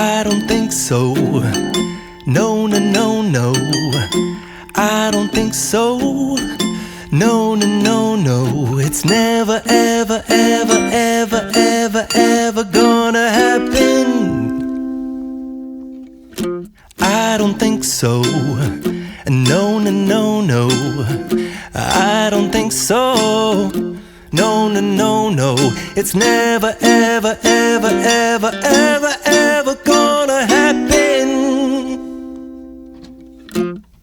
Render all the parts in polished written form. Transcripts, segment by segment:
I don't think so. No, no, no, no. I don't think so. No, no, no, no. It's never, ever, ever, ever, ever, ever gonna happen. I don't think so. No, no, no, no. I don't think so. No, no, no, no. It's never, ever, ever, ever, ever, ever gonna happen.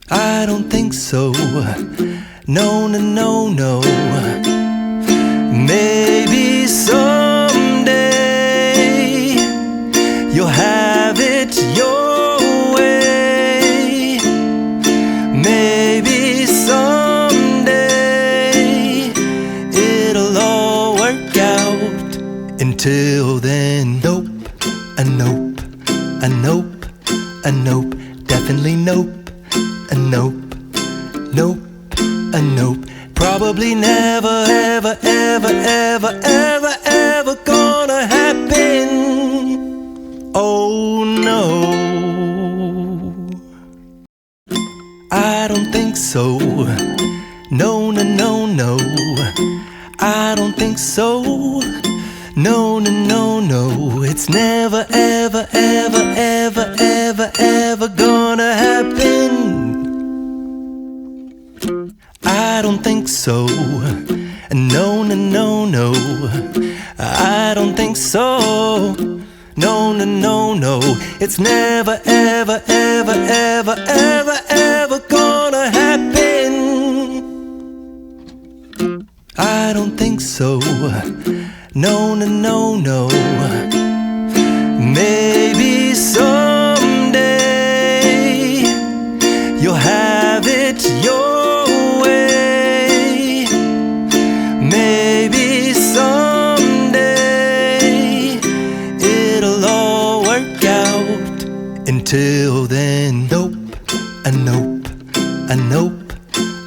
I don't think so. No, no, no, no. Maybe someday you'll have it your way. Maybe someday it'll all work out. Until then, nope, a nope, a nope, a nope, definitely nope, a nope, nope, a nope. Probably never, ever, ever, ever, ever, ever gonna happen. Oh no, I don't think so. No, no, no, no. I don't think so. No, no, no, no. It's never, ever, ever, ever, ever, ever gonna happen. I don't think so. No, no, no, no. I don't think so. No, no, no, no. It's never, ever, ever, ever, ever, ever gonna happen. I don't think so. No, no, no, no. Maybe someday you'll have it your way. Maybe someday it'll all work out. Until then, nope, a nope, a nope,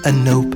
a nope,